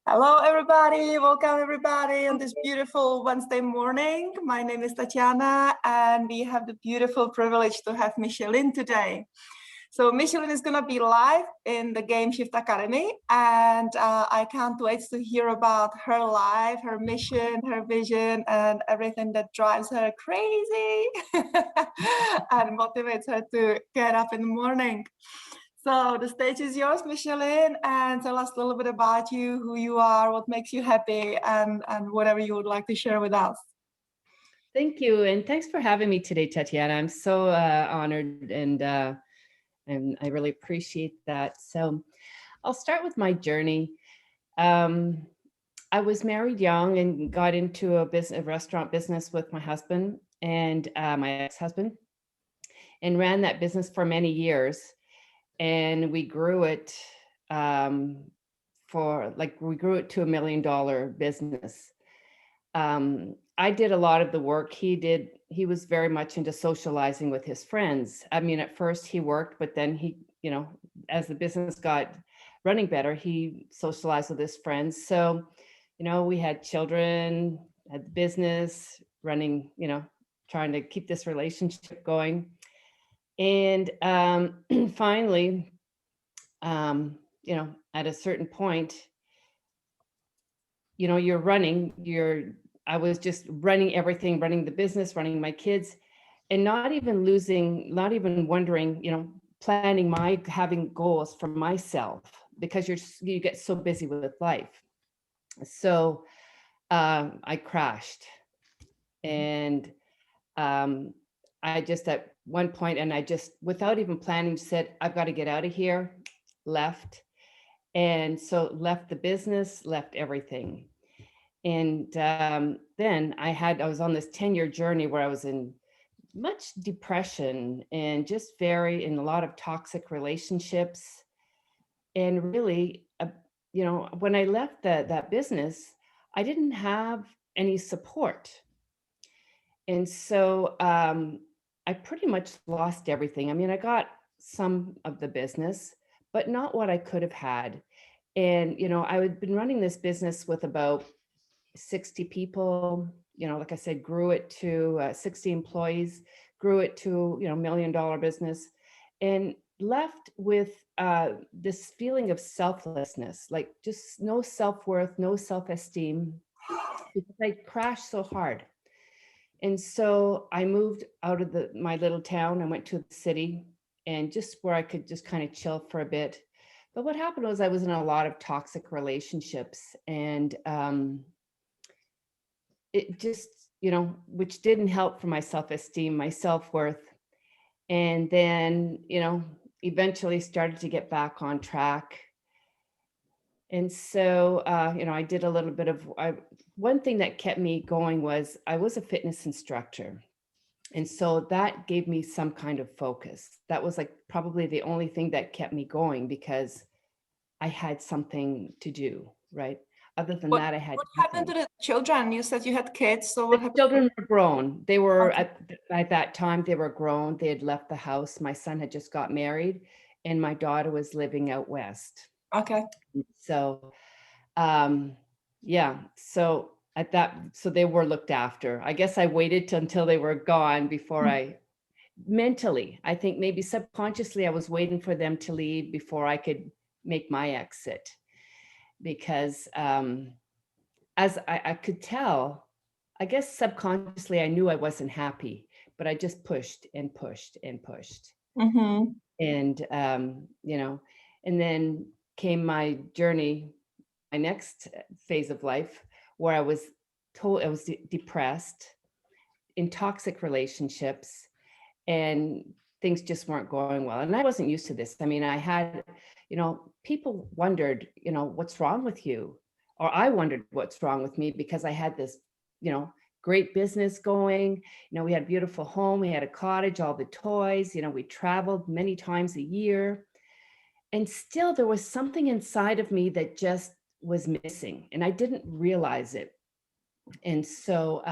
Hello, everybody. Welcome, everybody, on this beautiful Wednesday morning. My name is Tatiana, and we have the beautiful privilege to have Michelin today. So Michelin is going to be live in the Game Shift Academy, and I can't wait to hear about her life, her mission, her vision, and everything that drives her crazy and motivates her to get up in the morning. So the stage is yours, Michelin, and tell us a little bit about you, who you are, what makes you happy, and whatever you would like to share with us. Thank you, and thanks for having me today, Tatiana. I'm so honored, and I really appreciate that. So I'll start with my journey. I was married young and got into a restaurant business with my husband and my ex-husband, and ran that business for many years. And we grew it we grew it to $1 million business. I did a lot of the work. He was very much into socializing with his friends. I mean, at first he worked, but then he, as the business got running better, he socialized with his friends. So, we had children, had the business running, trying to keep this relationship going. And finally, at a certain point, I was just running everything, running the business, running my kids, and not even wondering, planning having goals for myself, because you get so busy with life. So I crashed, and I just at one point, and I just, without even planning, said, I've got to get out of here, left. And so left the business, left everything. And then I was on this 10-year journey where I was in much depression and just in a lot of toxic relationships. And really, when I left that business, I didn't have any support. And so I pretty much lost everything. I mean, I got some of the business, but not what I could have had. And, I had been running this business with about 60 people, like I said, grew it to 60 employees, grew it to, $1 million business, and left with this feeling of selflessness, like just no self-worth, no self-esteem, because I crashed so hard. And so I moved out of my little town. I went to the city, and just where I could just kind of chill for a bit. But what happened was I was in a lot of toxic relationships, and it just, which didn't help for my self-esteem, my self-worth. And then, eventually started to get back on track. And so, I did a little bit of, one thing that kept me going was I was a fitness instructor. And so that gave me some kind of focus. That was like probably the only thing that kept me going, because I had something to do, right? Other than that, I had What happened to the children? You said you had kids, so what happened? Children were grown. They were at that time, they were grown. They had left the house. My son had just got married, and my daughter was living out west. Okay. So, yeah. So so they were looked after. I guess I waited until they were gone before mentally, I think maybe subconsciously, I was waiting for them to leave before I could make my exit, because as I could tell, I guess subconsciously I knew I wasn't happy, but I just pushed and pushed and pushed. Mm-hmm. And, and then came my journey, my next phase of life, where I was depressed, in toxic relationships, and things just weren't going well. And I wasn't used to this. I mean, I had, people wondered, what's wrong with you? Or I wondered what's wrong with me, because I had this, great business going. We had a beautiful home, we had a cottage, all the toys, we traveled many times a year. And still there was something inside of me that just was missing, and I didn't realize it. And so,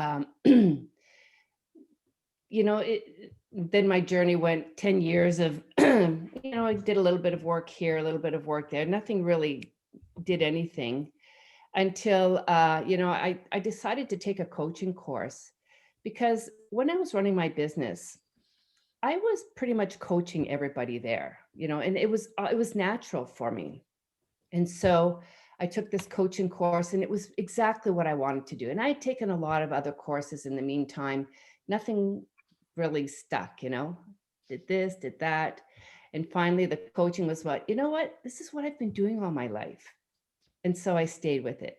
then my journey went 10 years of, I did a little bit of work here, a little bit of work there. Nothing really did anything. until, I decided to take a coaching course, because when I was running my business, I was pretty much coaching everybody there, and it was natural for me. And so I took this coaching course, and it was exactly what I wanted to do. And I had taken a lot of other courses in the meantime. Nothing really stuck, did this, did that. And finally, the coaching was what, this is what I've been doing all my life. And so I stayed with it.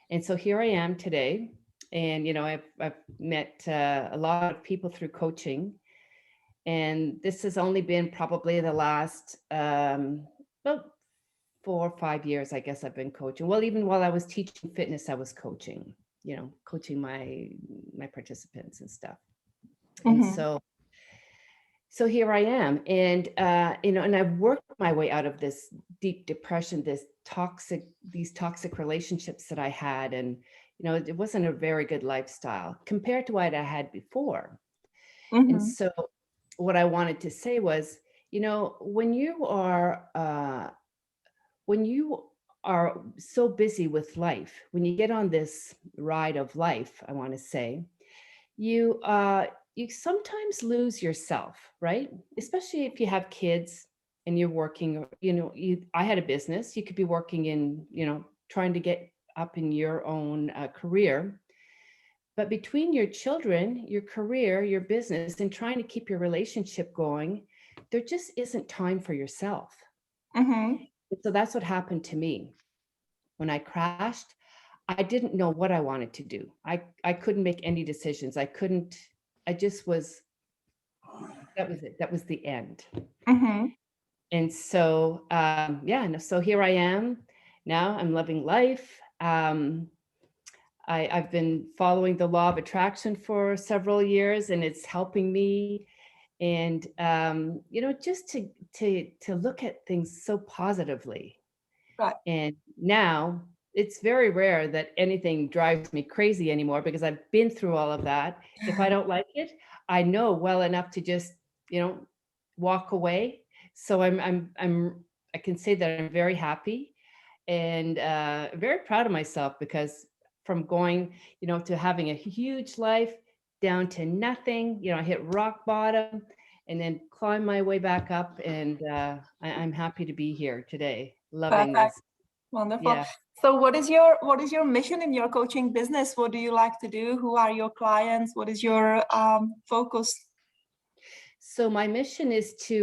And so here I am today. And, I've met a lot of people through coaching. And this has only been probably the last, about 4 or 5 years, I guess I've been coaching. Well, even while I was teaching fitness, I was coaching, coaching my participants and stuff. And Mhm. so here I am. And, and I've worked my way out of this deep depression, these toxic relationships that I had. And, it wasn't a very good lifestyle compared to what I had before. And Mhm. so what I wanted to say was, when you are so busy with life, when you get on this ride of life, I want to say, you sometimes lose yourself, right? Especially if you have kids and you're working, I had a business. You could be working in, trying to get up in your own career. But between your children, your career, your business, and trying to keep your relationship going, there just isn't time for yourself. Mhm. So that's what happened to me. When I crashed, I didn't know what I wanted to do. I couldn't make any decisions. I just was, that was it. That was the end. Mhm. And so, so here I am now. I'm loving life. I've been following the law of attraction for several years, and it's helping me. And, just to look at things so positively. Right. And now it's very rare that anything drives me crazy anymore, because I've been through all of that. If I don't like it, I know well enough to just, walk away. So I can say that I'm very happy and very proud of myself, because from going, to having a huge life down to nothing, I hit rock bottom and then climb my way back up. And I'm happy to be here today, loving Perfect. this. Wonderful. Yeah. So what is your mission in your coaching business? What do you like to do? Who are your clients? What is your focus? So my mission is to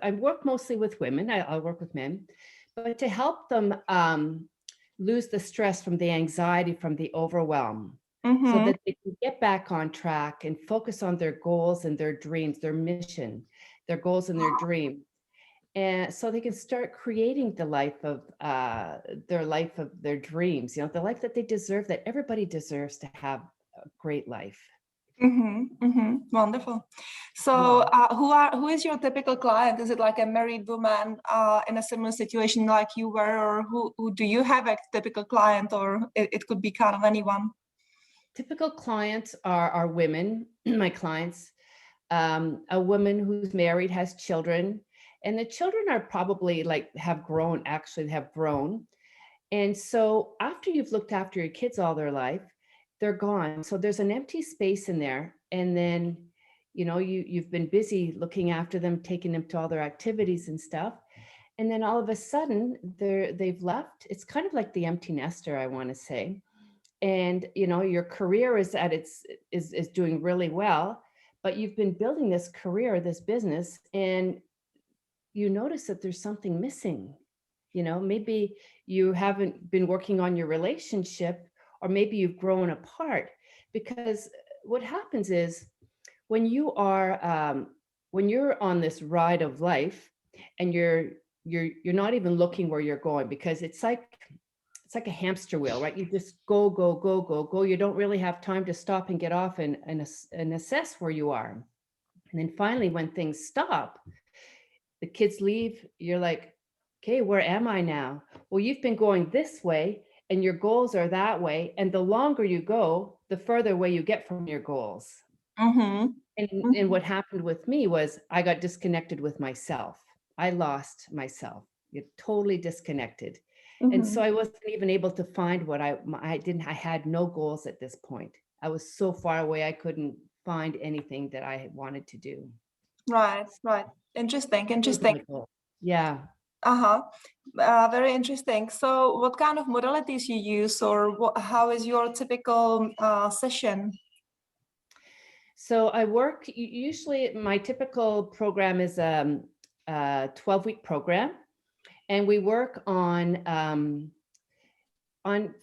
I work mostly with women. I'll work with men, but to help them lose the stress from the anxiety, from the overwhelm, so Mm-hmm. that they can get back on track and focus on their goals and their dreams, their mission, their goals and their dreams. And so they can start creating the life of their dreams, the life that they deserve, that everybody deserves to have a great life. Mm-hmm. Mm-hmm. Wonderful. So, Yeah. who is your typical client? Is it like a married woman in a similar situation like you were, or who do you have a typical client, or it could be kind of anyone? Typical clients are women, my clients, a woman who's married, has children, and the children are probably have grown. And so after you've looked after your kids all their life, they're gone. So there's an empty space in there. And then, you've been busy looking after them, taking them to all their activities and stuff. And then all of a sudden they've left. It's kind of like the empty nester, I want to say. And your career is doing really well, but you've been building this career, this business, and you notice that there's something missing. Maybe you haven't been working on your relationship, or maybe you've grown apart. Because what happens is, when you're on this ride of life, and you're not even looking where you're going, because it's like a hamster wheel, right? You just go, go, go, go, go. You don't really have time to stop and get off and assess where you are. And then finally, when things stop, the kids leave, you're like, okay, where am I now? Well, you've been going this way and your goals are that way. And the longer you go, the further away you get from your goals. Mm-hmm. And what happened with me was, I got disconnected with myself. I lost myself. You're totally disconnected. And so I wasn't even able to find what I had no goals at this point. I was so far away, I couldn't find anything that I wanted to do. Right, right. Interesting, Those are my interesting. goals. Yeah. Uh-huh. Very interesting. So what kind of modalities you use, or how is your typical session? So I work, usually my typical program is a 12-week program. And we work on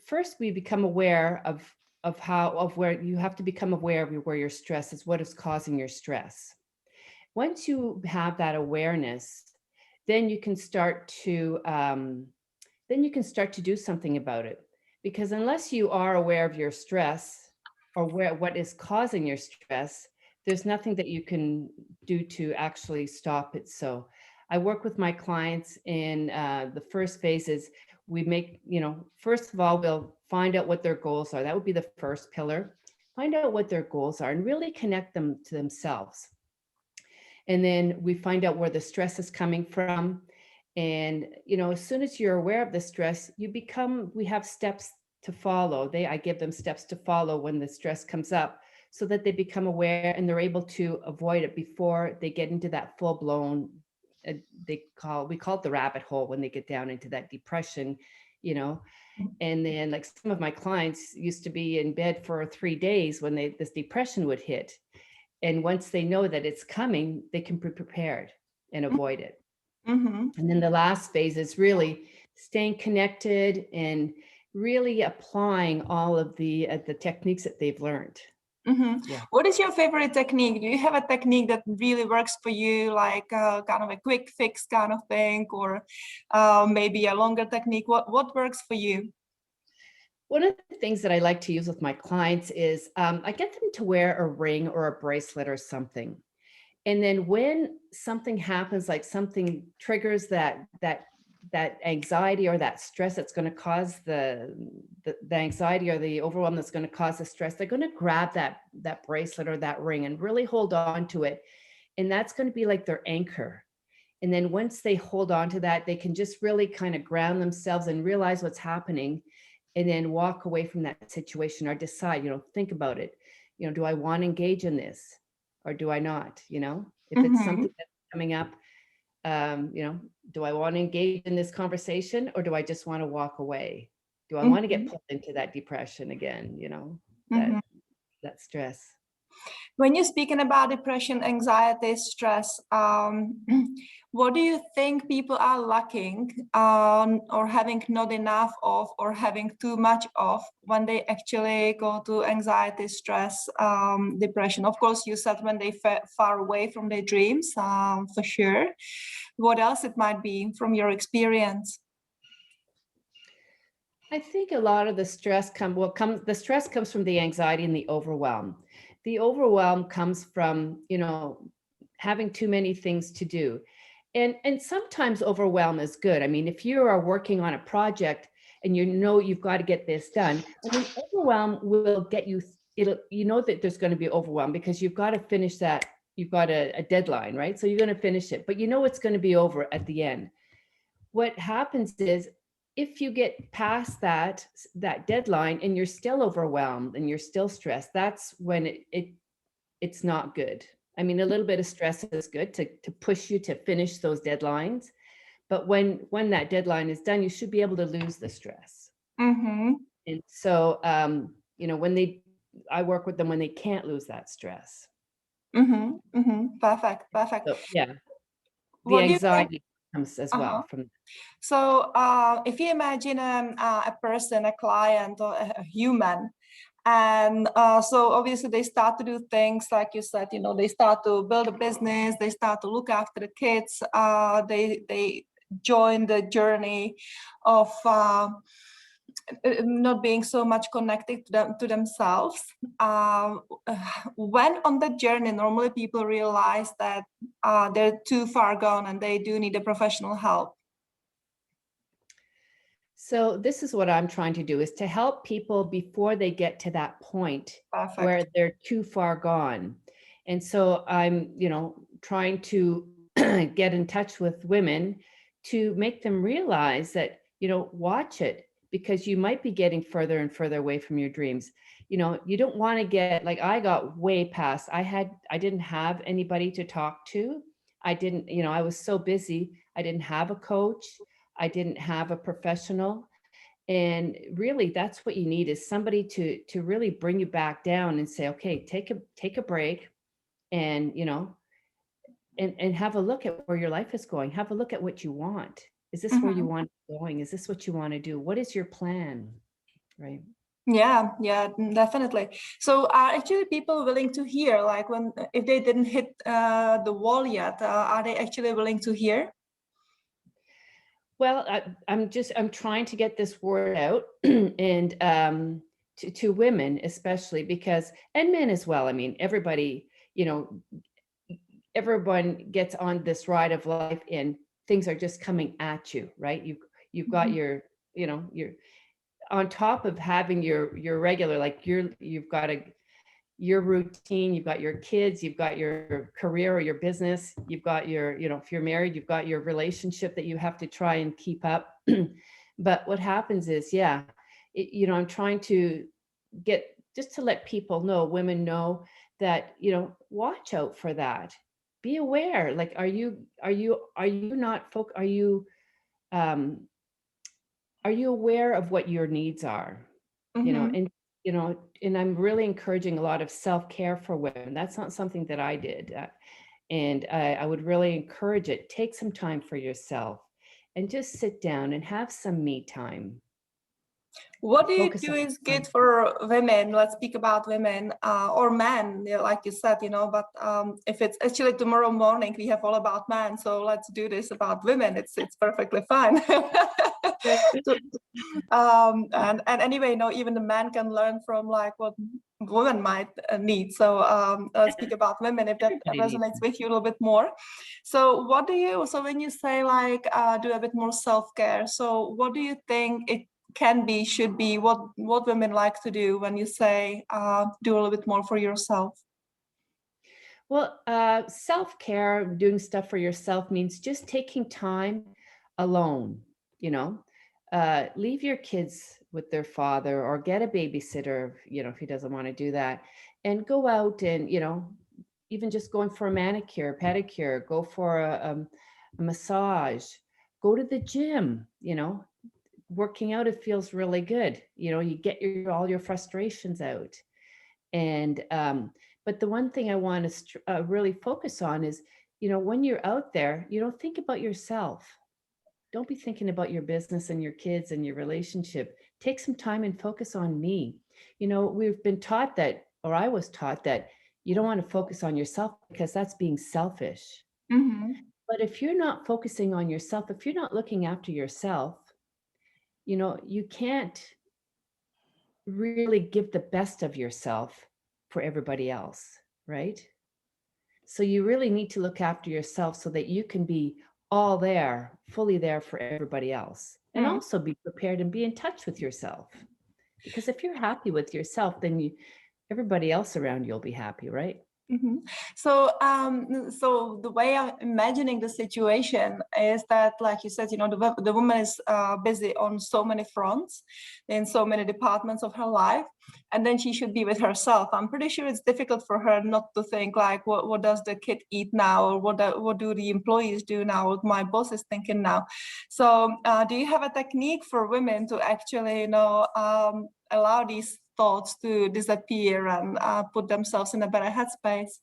first we become aware of where you have to become aware of where your stress is, what is causing your stress. Once you have that awareness, then you can start to do something about it. Because unless you are aware of your stress or what is causing your stress, there's nothing that you can do to actually stop it. So I work with my clients in the first phase is we make, first of all, we'll find out what their goals are. That would be the first pillar. Find out what their goals are and really connect them to themselves. And then we find out where the stress is coming from. And, as soon as you're aware of the stress, we have steps to follow. I give them steps to follow when the stress comes up so that they become aware and they're able to avoid it before they get into that full blown, we call it the rabbit hole, when they get down into that depression, and then like some of my clients used to be in bed for 3 days when this depression would hit. And once they know that it's coming, they can be prepared and avoid it. And then the last phase is really staying connected and really applying all of the techniques that they've learned. Yeah. What is your favorite technique? Do you have a technique that really works for you, like kind of a quick fix kind of thing, or maybe a longer technique? What works for you? One of the things that I like to use with my clients is I get them to wear a ring or a bracelet or something. And then when something happens, like something triggers that anxiety or that stress that's going to cause the anxiety or the overwhelm that's going to cause the stress, they're going to grab that bracelet or that ring and really hold on to it. And that's going to be like their anchor. And then once they hold on to that, they can just really kind of ground themselves and realize what's happening, and then walk away from that situation or decide, think about it. Do I want to engage in this or do I not? If it's something that's coming up, do I want to engage in this conversation or do I just want to walk away? Do I want to get pulled into that depression again? That stress. When you're speaking about depression, anxiety, stress, what do you think people are lacking or having not enough of or having too much of when they actually go to anxiety, stress, depression? Of course, you said when they far away from their dreams, for sure. What else it might be from your experience? I think a lot of the stress the stress comes from the anxiety and the overwhelm. The overwhelm comes from, having too many things to do. And sometimes overwhelm is good. I mean, if you are working on a project and you've got to get this done, overwhelm will get you, that there's going to be overwhelm because you've got to finish that. You've got a deadline, right? So you're going to finish it, but it's going to be over at the end. What happens is, if you get past that deadline and you're still overwhelmed and you're still stressed, that's when it's not good. I mean, a little bit of stress is good to push you to finish those deadlines. But when that deadline is done, you should be able to lose the stress. And so, I work with them when they can't lose that stress. Perfect. So, yeah. The anxiety comes as well from. So if you imagine a person, a client, or a human, and so obviously they start to do things like you said, they start to build a business, they start to look after the kids, they join the journey of not being so much connected to themselves. When on the journey, normally people realize that they're too far gone and they do need a professional help. So this is what I'm trying to do, is to help people before they get to that point. Perfect. Where they're too far gone. And so I'm, trying to get in touch with women to make them realize that, watch it, because you might be getting further and further away from your dreams. You don't want to get, like, I got way past. I didn't have anybody to talk to. I didn't, I was so busy. I didn't have a coach. I didn't have a professional. And really, that's what you need, is somebody to really bring you back down and say, okay, take a break, and and have a look at where your life is going. Have a look at what you want. Is this where you want it going? Is this what you want to do? What is your plan? Right. Yeah, definitely. So are actually people willing to hear, like, if they didn't hit the wall yet, are they actually willing to hear? Well, I'm trying to get this word out, and to women especially, because, and men as well. I mean, everybody, everyone gets on this ride of life, and things are just coming at you, right? You've got your, your, on top of having your regular, like you've got your routine, you've got your kids, you've got your career or your business, you've got your, if you're married, you've got your relationship that you have to try and keep up. But what happens is, I'm trying to get, just to let people know, women know, that, watch out for that. Be aware. Like, are you not are you aware of what your needs are? And and I'm really encouraging a lot of self-care for women. That's not something that I did. And I would really encourage it. Take some time for yourself and just sit down and have some me time. What do you do is good for women? Let's speak about women or men, like you said, but if it's actually tomorrow morning, we have all about men. So let's do this about women. It's perfectly fine. So, and anyway, even the man can learn from, like, what women might need. So let's speak about women, if that resonates with you a little bit more. So so when you say, like, do a bit more self-care, so what do you think it can be, should be, what women like to do when you say do a little bit more for yourself? Well, self-care, doing stuff for yourself, means just taking time alone. Leave your kids with their father, or get a babysitter, if he doesn't want to do that, and go out and, even just going for a manicure, pedicure, go for a massage, go to the gym. Working out, it feels really good. You get all your frustrations out. And but the one thing I want to really focus on is, when you're out there, think about yourself. Don't be thinking about your business and your kids and your relationship. Take some time and focus on me. We've been taught that, or I was taught that, you don't want to focus on yourself, because that's being selfish. But if you're not focusing on yourself, if you're not looking after yourself, you can't really give the best of yourself for everybody else, right? So you really need to look after yourself so that you can be all there, fully there for everybody else, and also be prepared and be in touch with yourself. Because if you're happy with yourself, then everybody else around you will be happy, right? So the way I'm imagining the situation is that, like you said, the woman is busy on so many fronts, in so many departments of her life, and then she should be with herself. I'm pretty sure it's difficult for her not to think, like, what does the kid eat now, or what do the employees do now, what my boss is thinking now. So do you have a technique for women to actually allow these thoughts to disappear and put themselves in a better headspace?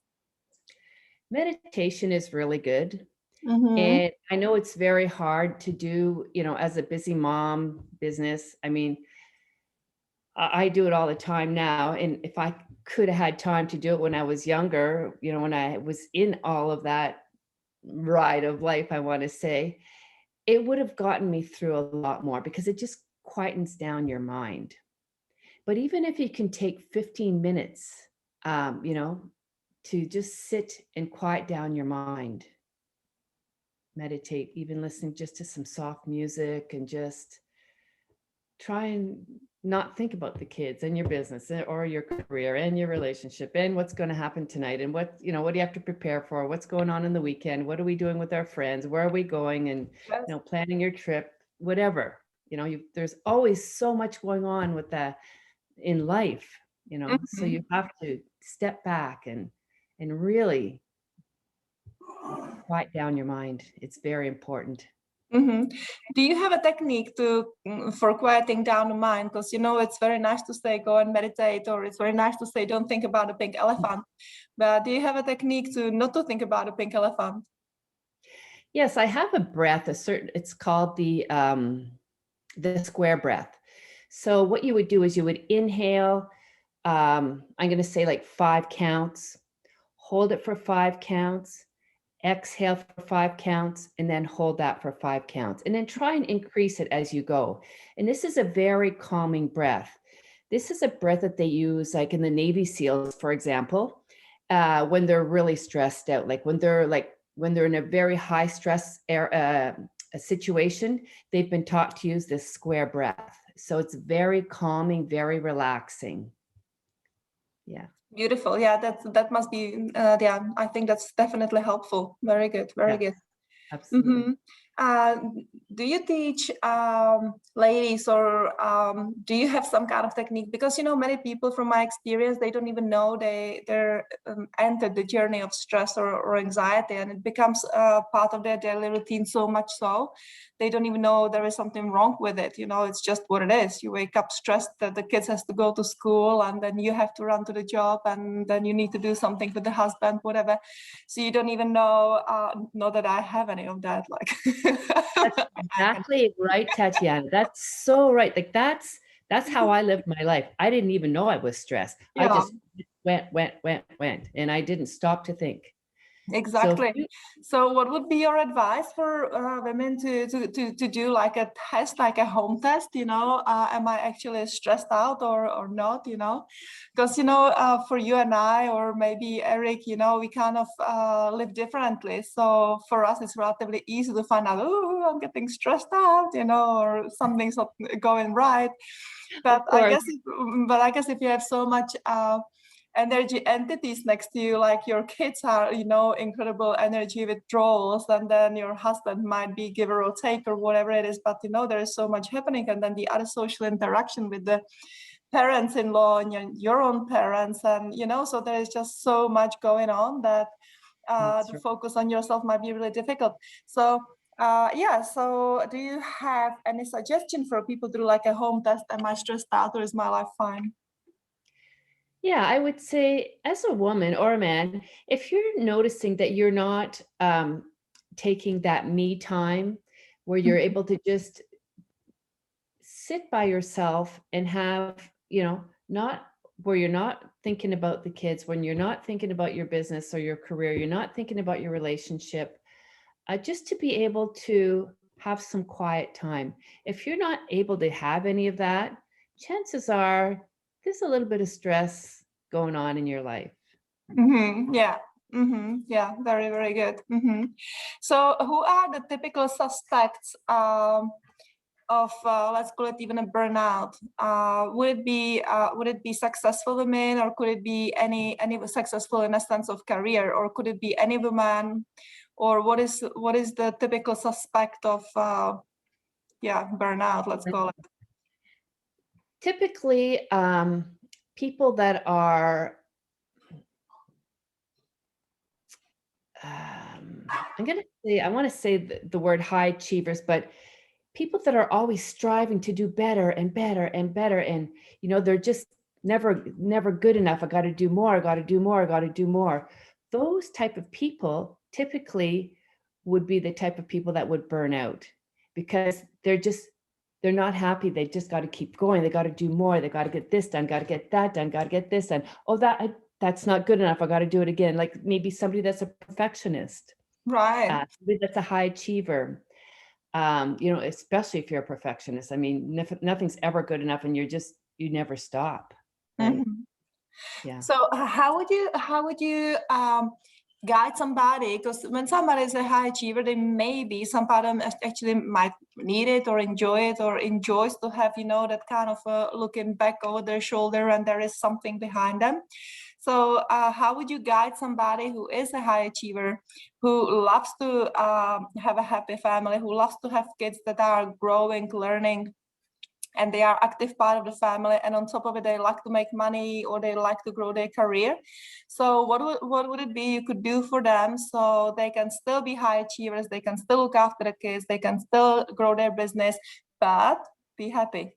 Meditation is really good. And I know it's very hard to do, as a busy mom business. I mean, I do it all the time now. And if I could have had time to do it when I was younger, when I was in all of that ride of life, I want to say, it would have gotten me through a lot more, because it just quietens down your mind. But even if you can take 15 minutes, to just sit and quiet down your mind, meditate, even listening just to some soft music, and just try and not think about the kids and your business or your career and your relationship and what's going to happen tonight, and what do you have to prepare for, what's going on in the weekend, what are we doing with our friends, where are we going, and planning your trip, whatever. there's always so much going on with that in life, so you have to step back and really quiet down your mind. It's very important. Do you have a technique for quieting down the mind? Because it's very nice to say go and meditate, or it's very nice to say don't think about a pink elephant. But do you have a technique to not to think about a pink elephant? Yes, I have a breath. It's called the square breath. So what you would do is you would inhale. I'm going to say like 5 counts. Hold it for 5 counts. Exhale for 5 counts, and then hold that for 5 counts, and then try and increase it as you go. And this is a very calming breath. This is a breath that they use like in the Navy SEALs, for example, when they're really stressed out, like when they're in a very high stress situation, they've been taught to use this square breath. So it's very calming, very relaxing. Yeah. Beautiful. Yeah, that must be, I think that's definitely helpful. Very good. Very good. Absolutely. Do you teach ladies, or do you have some kind of technique? Because many people, from my experience, they don't even know they're entered the journey of stress or anxiety, and it becomes part of their daily routine so much so they don't even know there is something wrong with it. It's just what it is. You wake up stressed that the kids has to go to school, and then you have to run to the job, and then you need to do something with the husband, whatever. So you don't even know, not that I have any of that. Like that's exactly right, Tatiana. That's so right. Like that's how I lived my life. I didn't even know I was stressed. Yeah. I just went, and I didn't stop to think. Exactly. So what would be your advice for women to do like a test, like a home test? Am I actually stressed out or not? Because for you and I, or maybe Eric, we kind of live differently. So for us, it's relatively easy to find out, oh, I'm getting stressed out, or something's not going right. But I guess if you have so much energy entities next to you, like your kids are, incredible energy withdrawals, and then your husband might be giver or take or whatever it is, but there is so much happening, and then the other social interaction with the parents-in-law and your own parents, and so there is just so much going on that the focus on yourself might be really difficult. So so do you have any suggestion for people to do like a home test? Am I stressed out, or is my life fine? Yeah, I would say as a woman or a man, if you're noticing that you're not taking that me time where you're able to just sit by yourself and have, not where you're not thinking about the kids, when you're not thinking about your business or your career, you're not thinking about your relationship, just to be able to have some quiet time. If you're not able to have any of that, chances are there's a little bit of stress going on in your life. Yeah. Yeah, very, very good. So who are the typical suspects of let's call it even a burnout? Would it be successful women, or could it be any successful in a sense of career, or could it be any woman, or what is the typical suspect of burnout, let's call it? Typically, people that are I want to say the word high achievers, but people that are always striving to do better and better and better. And, they're just never good enough. I got to do more. I got to do more. I got to do more. Those type of people typically would be the type of people that would burn out, because they're not happy. They just got to keep going. They got to do more. They got to get this done, got to get that done, got to get this done. Oh, that's not good enough. I got to do it again. Like maybe somebody that's a perfectionist. Right. Somebody that's a high achiever. Especially if you're a perfectionist. I mean, nothing's ever good enough, and you never stop. Right? Yeah. So how would you guide somebody? Because when somebody is a high achiever, they maybe somebody actually might need it or enjoy it, or enjoys to have that kind of looking back over their shoulder and there is something behind them. So how would you guide somebody who is a high achiever, who loves to have a happy family, who loves to have kids that are growing, learning, and they are active part of the family, and on top of it they like to make money or they like to grow their career. So what would it be you could do for them so they can still be high achievers, they can still look after the kids, they can still grow their business, but be happy?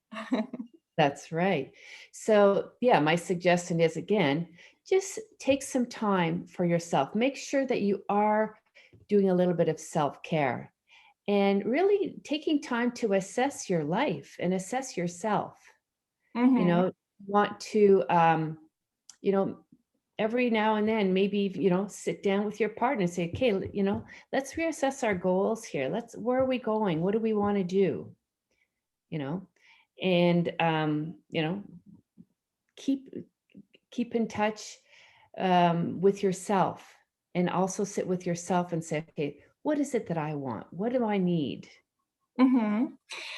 That's right. So yeah, my suggestion is, again, just take some time for yourself. Make sure that you are doing a little bit of self-care and really taking time to assess your life and assess yourself. Mm-hmm. You know, want to, you know, every now and then, maybe, you know, sit down with your partner and say, okay, you know, let's reassess our goals here. Where are we going? What do we want to do? You know, and, you know, keep in touch with yourself, and also sit with yourself and say, okay, what is it that I want? What do I need? Mm-hmm. You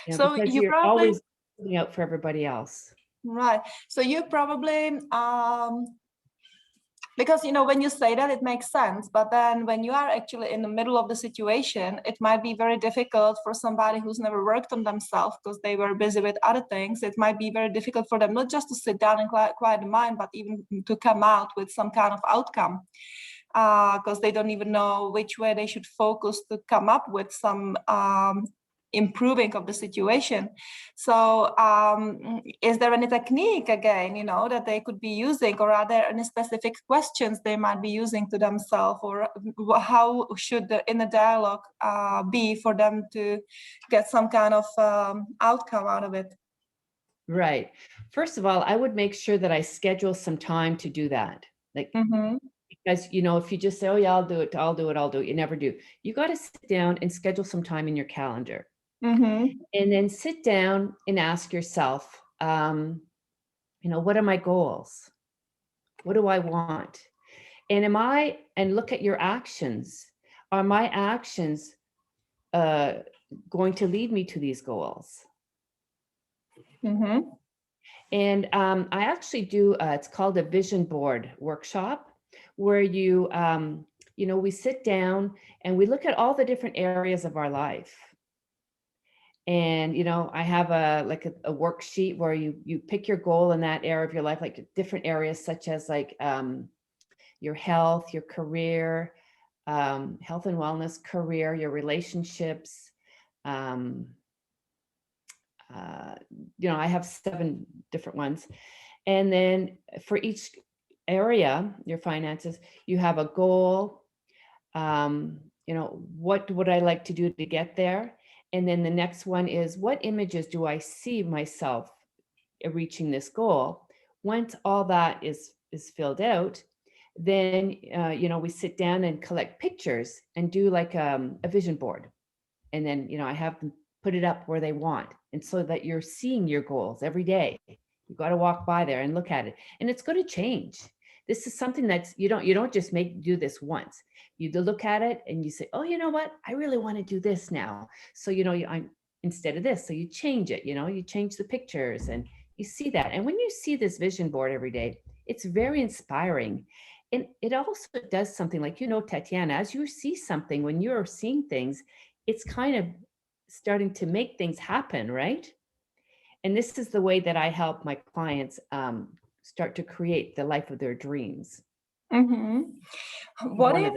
know, So because you you're probably, always looking out for everybody else. right. So you probably, because, you know, when you say that, it makes sense. But then when you are actually in the middle of the situation, it might be very difficult for somebody who's never worked on themselves because they were busy with other things. It might be very difficult for them, not just to sit down and quiet the mind, but even to come out with some kind of outcome, because they don't even know which way they should focus to come up with some improving of the situation. So is there any technique, again, you know, that they could be using, or are there any specific questions they might be using to themselves, or how should the inner dialogue be for them to get some kind of outcome out of it? Right. First of all, I would make sure that I schedule some time to do that. Like, because, you know, if you just say, oh yeah, I'll do it, you never do. You got to sit down and schedule some time in your calendar. And then sit down and ask yourself, you know, what are my goals? What do I want? And look at your actions. Are my actions going to lead me to these goals? And I actually do, it's called a vision board workshop, where you know, we sit down and we look at all the different areas of our life. And, you know, I have a worksheet where you pick your goal in that area of your life, like different areas, such as like your health, your career, health and wellness, career, your relationships. You know, I have 7 different ones. And then for each area, your finances, you have a goal. You know, what would I like to do to get there? And then the next one is, what images do I see myself reaching this goal? Once all that is filled out, then, you know, we sit down and collect pictures and do like a vision board. And then, you know, I have them put it up where they want. And so that you're seeing your goals every day. You got to walk by there and look at it. And it's going to change. This is something that's, you don't just do this once. You look at it and you say, oh, you know what? I really want to do this now. So, you know, I'm instead of this. So you change it, you know, you change the pictures and you see that. And when you see this vision board every day, it's very inspiring. And it also does something like, you know, Tatiana, as you see something, when you're seeing things, it's kind of starting to make things happen, right? And this is the way that I help my clients start to create the life of their dreams. What if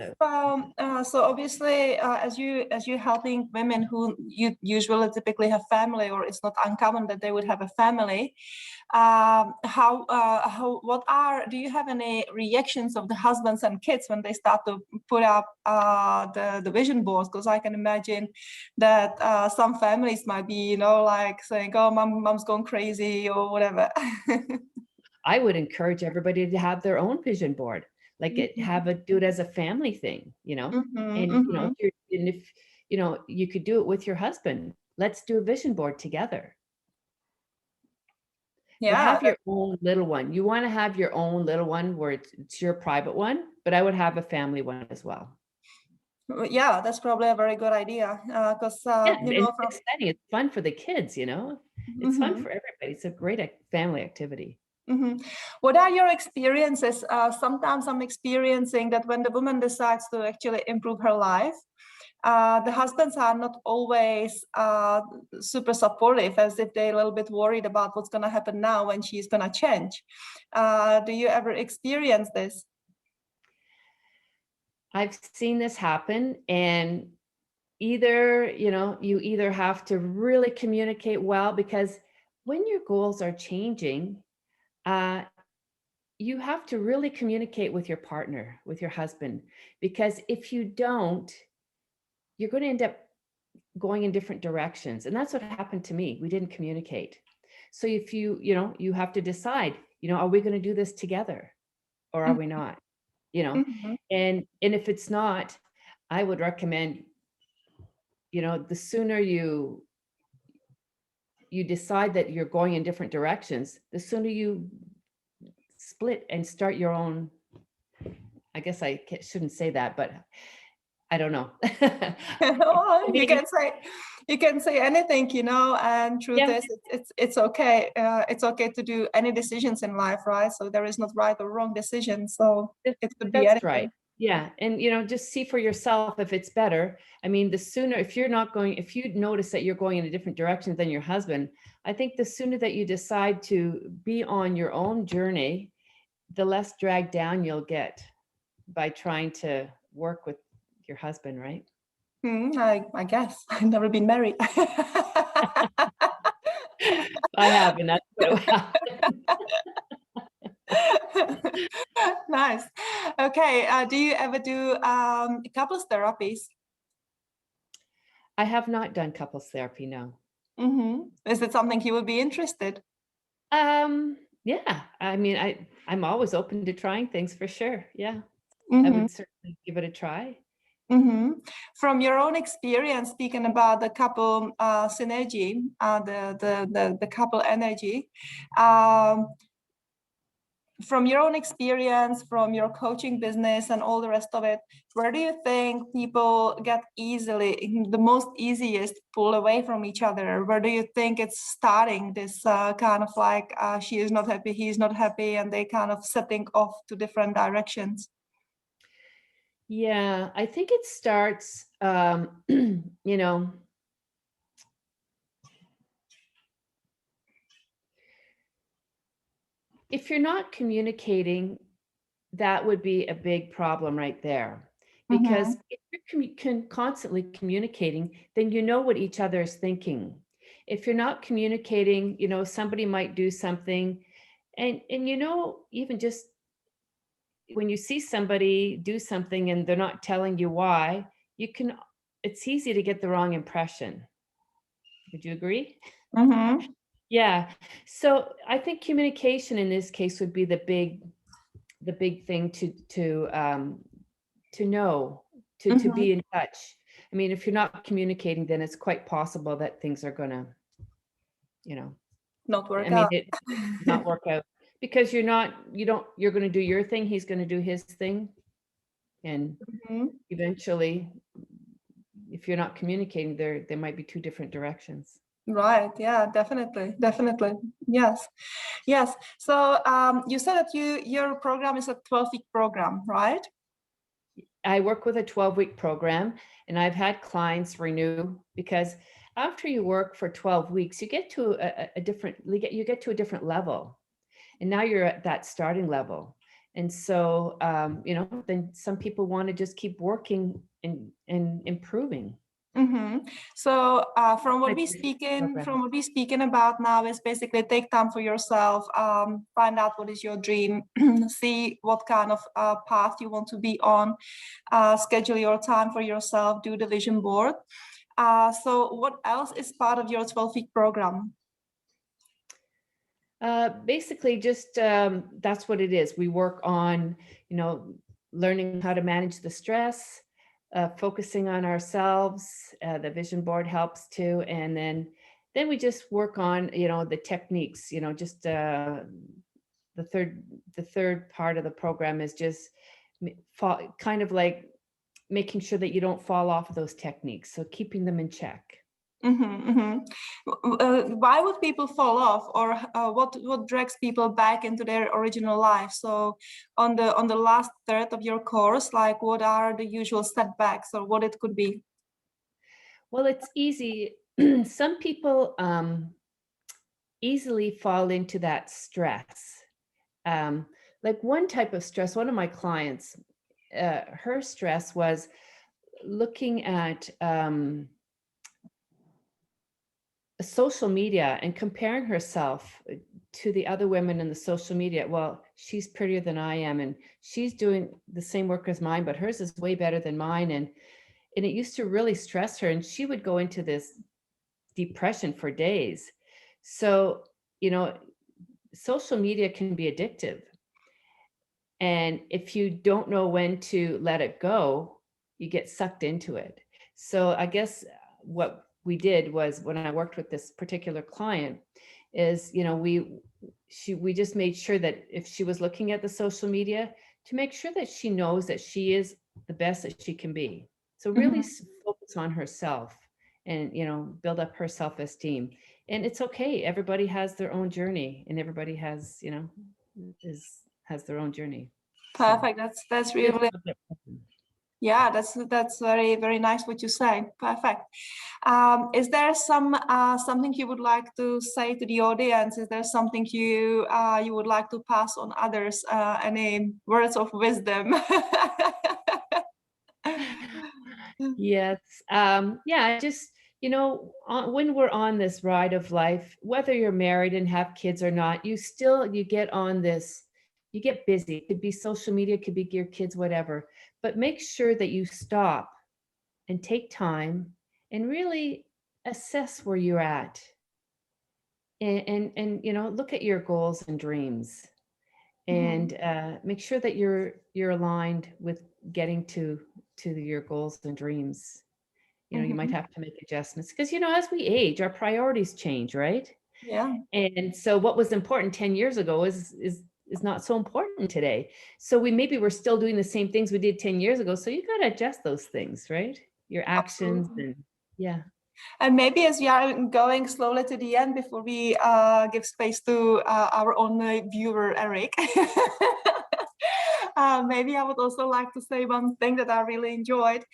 so obviously as you're helping women who you usually typically have family, or it's not uncommon that they would have a family, do you have any reactions of the husbands and kids when they start to put up the vision boards? Because I can imagine that some families might be, you know, like saying, oh, mom's gone crazy or whatever. I would encourage everybody to have their own vision board, like do it as a family thing, you know. And you know, if you know, you could do it with your husband. Let's do a vision board together. Yeah, but have your own little one. You want to have your own little one where it's your private one, but I would have a family one as well. Yeah, that's probably a very good idea, because you know, it's exciting. It's fun for the kids, you know. It's fun for everybody. It's a great family activity. What are your experiences? Sometimes I'm experiencing that when the woman decides to actually improve her life, the husbands are not always super supportive, as if they're a little bit worried about what's going to happen now when she's going to change. Do you ever experience this? I've seen this happen, and either, you either have to really communicate well, because when your goals are changing, you have to really communicate with your partner, with your husband, because if you don't, you're going to end up going in different directions. And that's what happened to me. We didn't communicate. So if you have to decide, are we going to do this together or are we not? Mm-hmm. And if it's not, I would recommend, the sooner you decide that you're going in different directions, the sooner you split and start your own. I guess I shouldn't say that, but I don't know. You can say anything, and truth Yeah. is it's okay. It's okay to do any decisions in life, right? So there is not right or wrong decision. So it could be That's anything. right. Yeah. And, just see for yourself if it's better. I mean, the sooner, if you notice that you're going in a different direction than your husband, I think the sooner that you decide to be on your own journey, the less dragged down you'll get by trying to work with your husband, right? I guess. I've never been married. I haven't. That's what happened. Nice. Okay. Do you ever do couples therapies? I have not done couples therapy, no. Mm-hmm. Is it something you would be interested? Yeah. I mean, I'm always open to trying things for sure. Yeah. Mm-hmm. I would certainly give it a try. Mm-hmm. From your own experience, speaking about the couple synergy, the couple energy, from your own experience, from your coaching business and all the rest of it, where do you think people get the most easiest pull away from each other? Where do you think it's starting, this kind of like she is not happy, he's not happy, and they kind of setting off to different directions? Yeah, I think it starts, if you're not communicating, that would be a big problem right there. Because Mm-hmm. if you're constantly communicating, then you know what each other is thinking. If you're not communicating, somebody might do something, and even just when you see somebody do something and they're not telling you why, it's easy to get the wrong impression. Would you agree? Mm-hmm. Yeah. So I think communication in this case would be the big thing to know, to Mm-hmm. be in touch. I mean, if you're not communicating, then it's quite possible that things are gonna, Not work I mean, out. it not work out, because you're going to do your thing, he's going to do his thing, and Mm-hmm. eventually, if you're not communicating, there might be two different directions. Right. Yeah, definitely. Definitely. Yes. Yes. So you said that your program is a 12-week program, right? I work with a 12-week program, and I've had clients renew, because after you work for 12 weeks, you get to a different level, and now you're at that starting level. And so, then some people want to just keep working and improving. Mm-hmm. So from what we speaking about now is basically take time for yourself, find out what is your dream, see what kind of path you want to be on, schedule your time for yourself, do the vision board. So what else is part of your 12-week program? Basically, just that's what it is. We work on, learning how to manage the stress, focusing on ourselves. The vision board helps too, and then we just work on, the techniques. Just the third part of the program is just kind of like making sure that you don't fall off of those techniques. So keeping them in check. Mm-hmm, mm-hmm. Why would people fall off, or what drags people back into their original life? So on the last third of your course, like what are the usual setbacks, or what it could be? Well, it's easy. Some people easily fall into that stress. Um, like one type of stress, one of my clients, her stress was looking at social media and comparing herself to the other women in the social media. Well, she's prettier than I am, and she's doing the same work as mine, but hers is way better than mine. And it used to really stress her, and she would go into this depression for days. So, social media can be addictive. And if you don't know when to let it go, you get sucked into it. So I guess what we did was, when I worked with this particular client, is, we just made sure that if she was looking at the social media, to make sure that she knows that she is the best that she can be. So really focus on herself and, build up her self-esteem. And it's okay. Everybody has their own journey, and everybody has, has their own journey. Perfect. That's really, yeah, that's very, very nice what you say. Perfect. Is there something you would like to say to the audience? Is there something you would like to pass on others? Any words of wisdom? Yes. Yeah, just, when we're on this ride of life, whether you're married and have kids or not, you get on this, you get busy. It could be social media, it could be your kids, whatever. But make sure that you stop and take time and really assess where you're at. And look at your goals and dreams, and make sure that you're aligned with getting to your goals and dreams. You might have to make adjustments because, as we age, our priorities change, right? Yeah. And so what was important 10 years ago is not so important today. So we're still doing the same things we did 10 years ago. So you got to adjust those things, right? Your actions. Absolutely. And yeah. And maybe as we are going slowly to the end, before we give space to our own viewer, Eric, maybe I would also like to say one thing that I really enjoyed.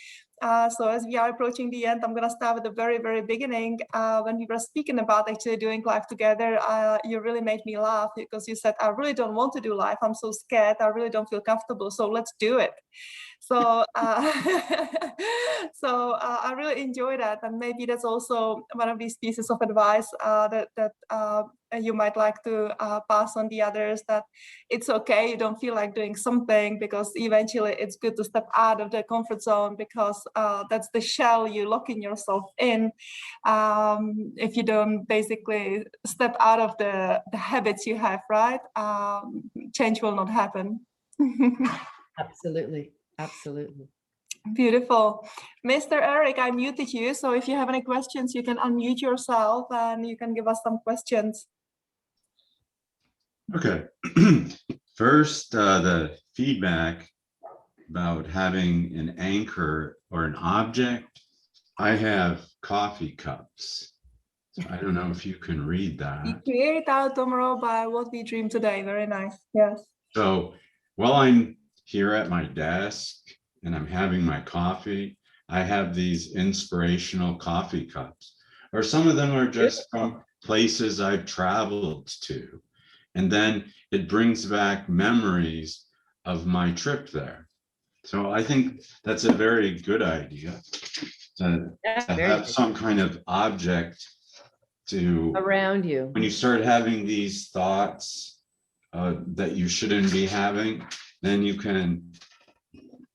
So as we are approaching the end, I'm going to start with the very, very beginning. When we were speaking about actually doing life together, you really made me laugh because you said, I really don't want to do life. I'm so scared. I really don't feel comfortable. So let's do it. So, I really enjoy that, and maybe that's also one of these pieces of advice that you might like to pass on the others. That it's okay, you don't feel like doing something, because eventually it's good to step out of the comfort zone, because that's the shell you locking yourself in. If you don't basically step out of the habits you have, right? Change will not happen. Absolutely. Absolutely. Beautiful. Mr. Eric, I muted you, so if you have any questions, you can unmute yourself and you can give us some questions. Okay. First, the feedback about having an anchor or an object. I have coffee cups. So I don't know if you can read that. We create our tomorrow by what we dream today. Very nice. Yes. So while I'm here at my desk and I'm having my coffee, I have these inspirational coffee cups, or some of them are just from places I've traveled to. And then it brings back memories of my trip there. So I think that's a very good idea to have some kind of object to around you. When you start having these thoughts that you shouldn't be having, then you can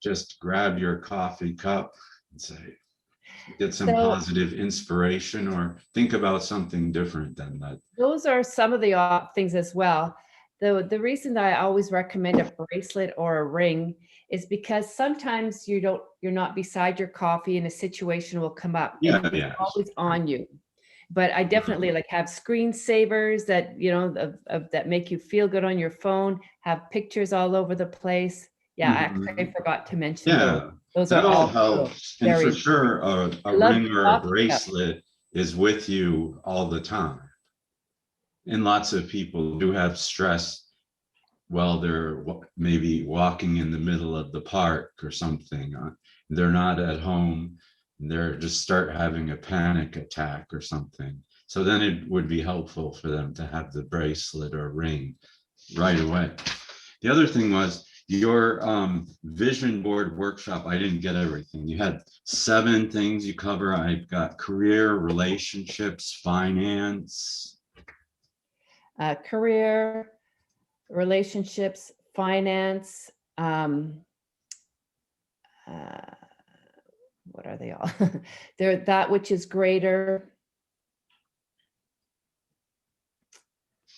just grab your coffee cup and say, get some positive inspiration, or think about something different than that. Those are some of the things as well. The reason that I always recommend a bracelet or a ring is because sometimes you're not beside your coffee and a situation will come up. Yeah, and it's always on you. But I definitely like have screensavers that, that make you feel good on your phone, have pictures all over the place. Yeah, actually, I forgot to mention those. Those are all helps. And for sure, a ring or a bracelet is with you all the time. And lots of people do have stress while they're maybe walking in the middle of the park or something. They're not at home. they're just start having a panic attack or something. So then it would be helpful for them to have the bracelet or ring right away. The other thing was your vision board workshop. I didn't get everything. You had 7 things you cover. I've got career, relationships, finance. Career, relationships, finance, what are they all? They're that which is greater.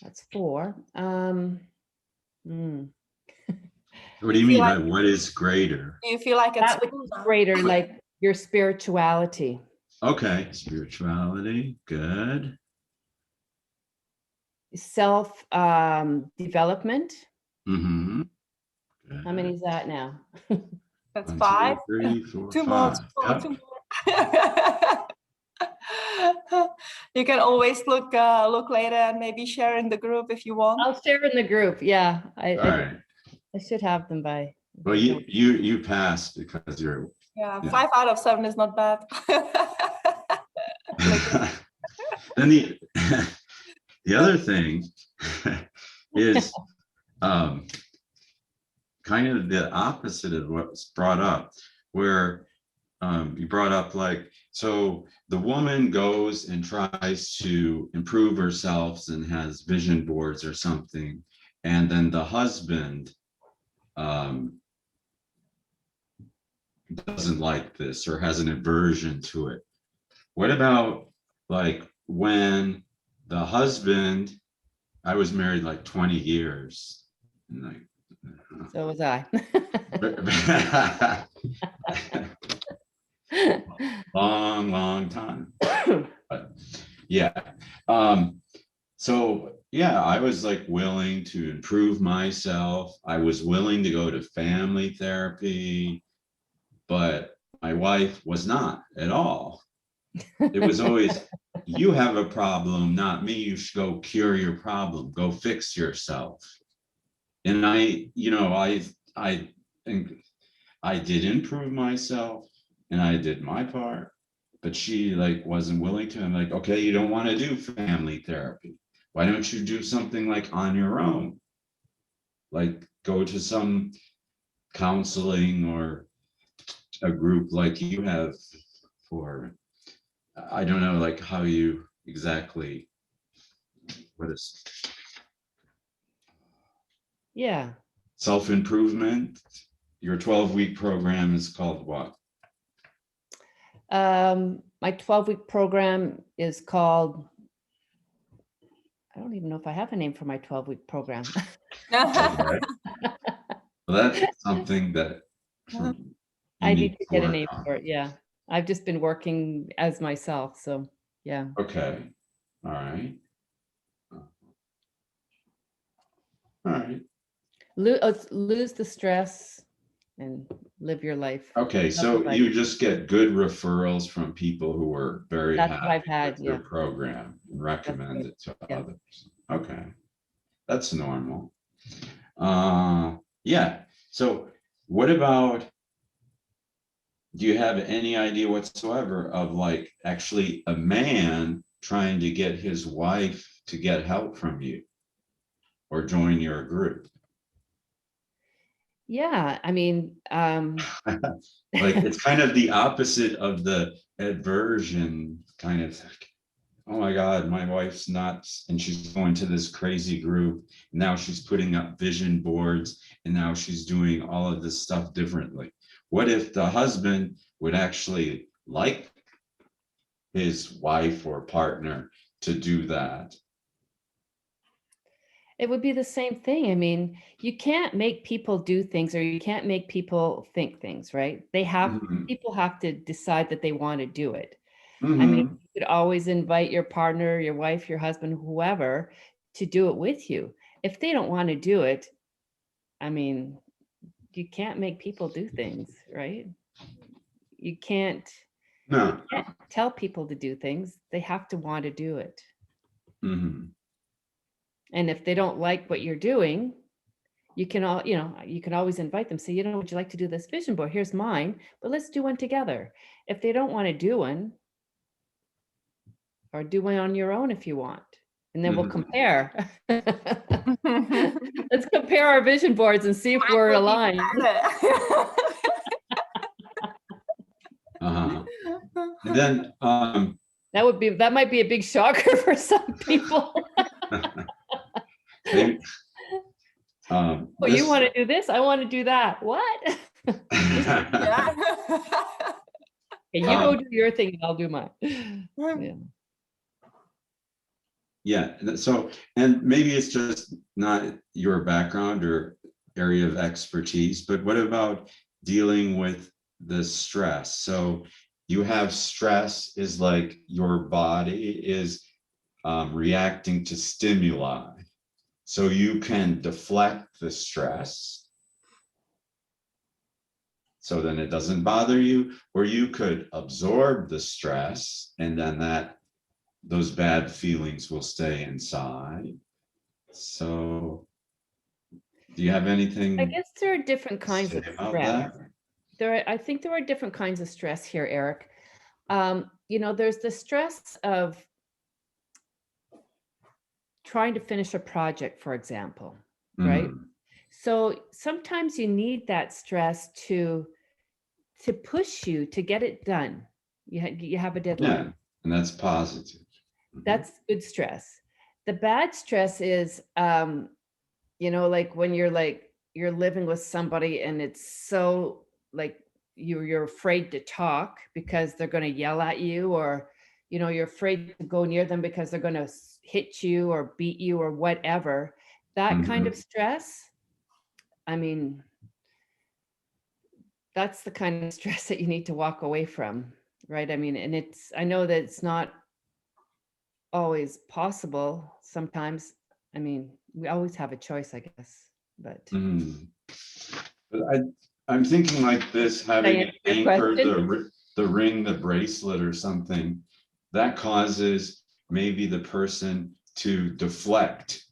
That's 4. What do you mean by what is greater? Do you feel like it's That which is greater, like your spirituality. Okay, spirituality, good. Self development. Mm-hmm. How many is that now? that's 1, 5? 2, 3, 4, 2 more, 5. 2 more, Yep. 2 more. You can always look later and maybe share in the group if you want. I'll share in the group. Yeah, All right. I should have them by. Well, you passed because you're. Yeah, Yeah. 5 out of 7 is not bad. Then the other thing is kind of the opposite of what's brought up, where you brought up like, so the woman goes and tries to improve herself and has vision boards or something, and then the husband doesn't like this or has an aversion to it. What about like when the husband, I was married like 20 years, and like, So was I. long time. But yeah. So yeah, I was like willing to improve myself. I was willing to go to family therapy, but my wife was not at all. It was always, you have a problem, not me. You should go cure your problem, go fix yourself. And I think I did improve myself and I did my part, but she like wasn't willing to. I'm like, okay, you don't want to do family therapy. Why don't you do something like on your own? Like go to some counseling or a group like you have for, I don't know, like how you exactly, what is Yeah. self-improvement? Your 12-week program is called what? My 12-week program is called, I don't even know if I have a name for my 12-week program. Okay. Well, that's something that I need to get a name for it. Yeah. I've just been working as myself. So yeah. Okay. All right. All right. Lose the stress and live your life. Okay, so you just get good referrals from people who were very That's what happy I've had, with your yeah. program and recommend right. it to Yeah. others. Okay, that's normal. Yeah, so what about, do you have any idea whatsoever of like actually a man trying to get his wife to get help from you or join your group? Yeah. I mean, Like it's kind of the opposite of the aversion kind of, oh my God, my wife's nuts and she's going to this crazy group. Now she's putting up vision boards and now she's doing all of this stuff differently. What if the husband would actually like his wife or partner to do that? it would be the same thing. I mean, you can't make people do things or you can't make people think things, right? Mhm. People have to decide that they want to do it. I Mhm. mean, you could always invite your partner, your wife, your husband, whoever, to do it with you. If they don't want to do it, I mean, you can't make people do things, right? You can't No. tell people to do things. They have to want to do it. Mhm. And if they don't like what you're doing, you can all, you can always invite them, say, would you like to do this vision board? Here's mine, but let's do one together. If they don't want to do one, or do one on your own if you want, and then we'll compare. Let's compare our vision boards and see if we're aligned. And then that might be a big shocker for some people. maybe, You want to do this? I want to do that. What? Yeah. Okay, you go do your thing and I'll do mine. Yeah. So, and maybe it's just not your background or area of expertise, but what about dealing with the stress? So you have stress is like your body is reacting to stimuli. So you can deflect the stress, so then it doesn't bother you, or you could absorb the stress and then those bad feelings will stay inside. So do you have anything? I guess there are different kinds of stress. That? I think there are different kinds of stress here, Eric. There's the stress of trying to finish a project, for example, right? So sometimes you need that stress to push you to get it done. You have a deadline. Yeah, and that's positive. That's good stress. The bad stress is, like when you're living with somebody and it's so like you're afraid to talk because they're going to yell at you, or you're afraid to go near them because they're going to hit you or beat you or whatever. That kind of stress, I mean, that's the kind of stress that you need to walk away from, right? I mean, and I know that it's not always possible sometimes. I mean, we always have a choice, I guess, but. But I'm thinking like this, having an anchor, the ring, the bracelet or something, that causes maybe the person to deflect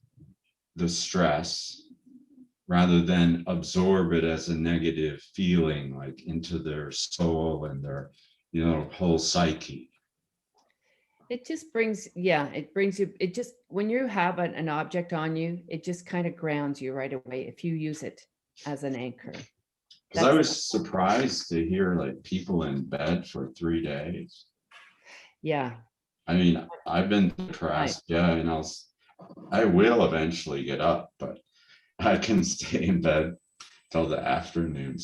the stress rather than absorb it as a negative feeling, like into their soul and their, whole psyche. It just brings, when you have an object on you, it just kind of grounds you right away if you use it as an anchor. Because I was surprised to hear like people in bed for 3 days. Yeah. I mean, I've been depressed, and I will eventually get up, but I can stay in bed till the afternoon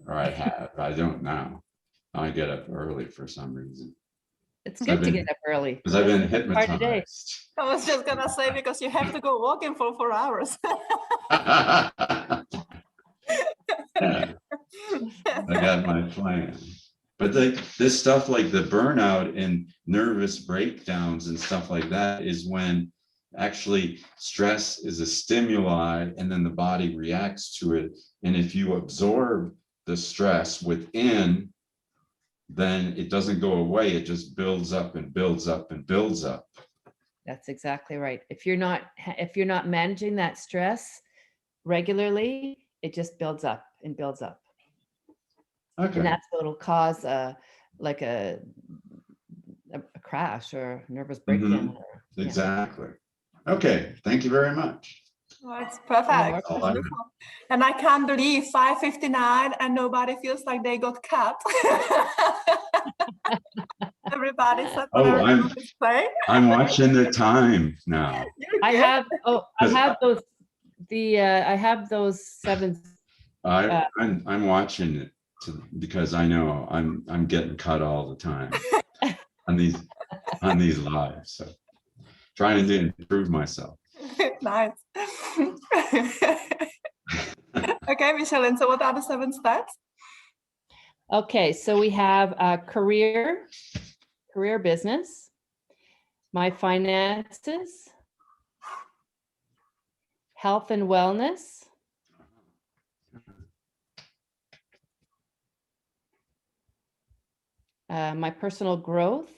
or I don't know. I get up early for some reason. It's good to get up early. Because I've been hypnotized. I was just gonna say, because you have to go walking for 4 hours. Yeah. I got my plan. But this stuff like the burnout and nervous breakdowns and stuff like that is when actually stress is a stimuli and then the body reacts to it. And if you absorb the stress within, then it doesn't go away. It just builds up and builds up and builds up. That's exactly right. If you're not managing that stress regularly, it just builds up and builds up. Okay. And that's what will cause a crash or nervous breakdown. Exactly. Okay. Thank you very much. Oh, it's perfect. And I can't believe 5:59 and nobody feels like they got cut. Everybody said, I'm watching the time now. I have those 7. I'm watching it because I know I'm getting cut all the time on these lives. So trying to improve myself. Nice. Okay, Michelin, so what are the 7 steps? Okay, so we have career business, my finances, health and wellness, my personal growth,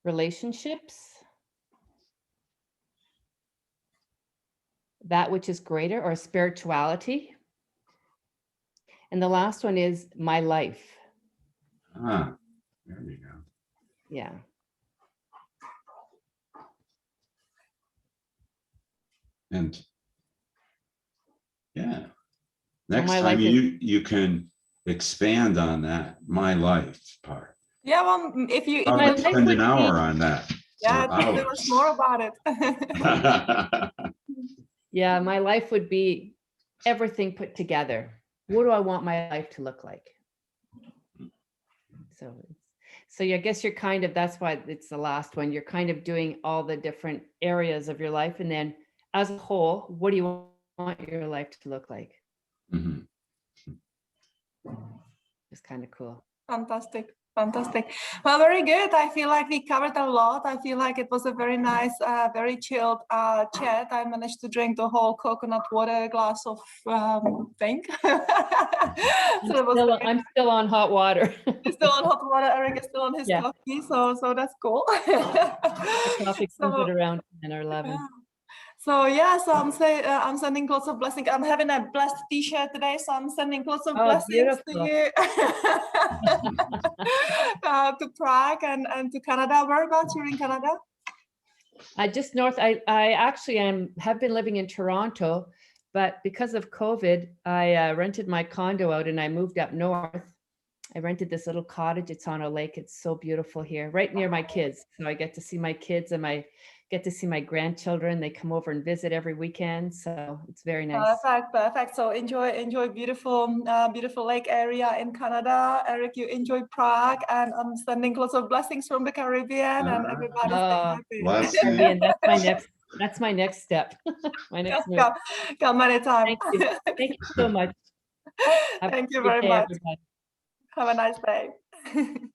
relationships, that which is greater, or spirituality. And the last one is my life. Ah, there you go. Yeah. And yeah, So next my time life is, you can expand on that, my life part. Yeah, well, if you Probably life spend would an hour be- on that. yeah, or tell us hours. more about it. yeah, my life would be everything put together. What do I want my life to look like? So I guess you're kind of, that's why it's the last one. You're kind of doing all the different areas of your life. And then as a whole, what do you want your life to look like? Mhm. It's kind of cool. Fantastic. Fantastic. Well, very good. I feel like we covered a lot. I feel like it was a very nice, very chilled chat. I managed to drink the whole coconut water glass of thing. So it was I'm still on hot water. You're still on hot water. Eric is still on his Yeah. coffee, so that's cool. The coffee comes at around 10 or 11. So yeah, so I'm sending lots of blessings. I'm having a blessed T-shirt today, so I'm sending lots of Oh, blessings beautiful. to you, to Prague and to Canada. Whereabouts you're in Canada? Just north. I actually have been living in Toronto, but because of COVID, I rented my condo out and I moved up north. I rented this little cottage. It's on a lake. It's so beautiful here, right near my kids. So I get to see my kids and get to see my grandchildren. They come over and visit every weekend. So it's very nice. Perfect, perfect. So enjoy beautiful lake area in Canada. Eric, you enjoy Prague, and I'm sending lots of blessings from the Caribbean, and everybody stay happy. Blessing. Caribbean, that's my next step. My next move. Come anytime. Thank you. Thank you so much. Thank you Good very day, much. everybody. Have a nice day.